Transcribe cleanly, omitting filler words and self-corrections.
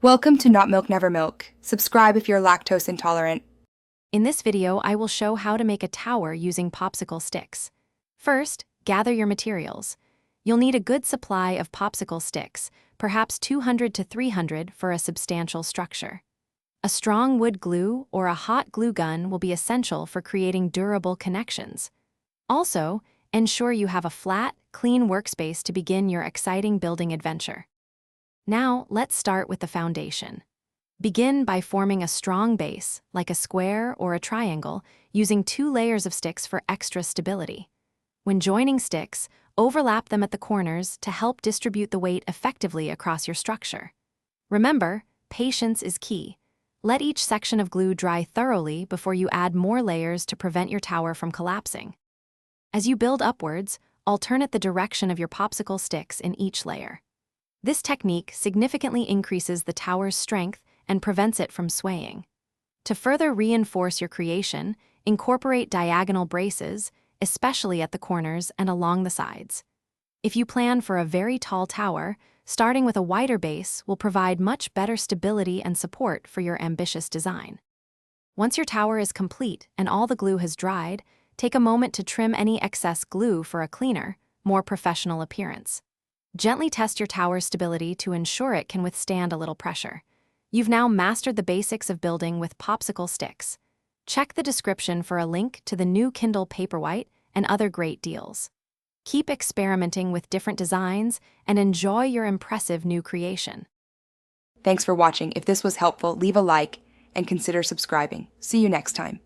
Welcome to Not Milk Never Milk. Subscribe if you're lactose intolerant. In this video, I will show how to make a tower using popsicle sticks. First, gather your materials. You'll need a good supply of popsicle sticks, perhaps 200 to 300 for a substantial structure. A strong wood glue or a hot glue gun will be essential for creating durable connections. Also, ensure you have a flat, clean workspace to begin your exciting building adventure. Now, let's start with the foundation. Begin by forming a strong base, like a square or a triangle, using 2 layers of sticks for extra stability. When joining sticks, overlap them at the corners to help distribute the weight effectively across your structure. Remember, patience is key. Let each section of glue dry thoroughly before you add more layers to prevent your tower from collapsing. As you build upwards, alternate the direction of your popsicle sticks in each layer. This technique significantly increases the tower's strength and prevents it from swaying. To further reinforce your creation, incorporate diagonal braces, especially at the corners and along the sides. If you plan for a very tall tower, starting with a wider base will provide much better stability and support for your ambitious design. Once your tower is complete and all the glue has dried, take a moment to trim any excess glue for a cleaner, more professional appearance. Gently test your tower's stability to ensure it can withstand a little pressure. You've now mastered the basics of building with popsicle sticks. Check the description for a link to the new Kindle Paperwhite and other great deals. Keep experimenting with different designs and enjoy your impressive new creation. Thanks for watching. If this was helpful, leave a like and consider subscribing. See you next time.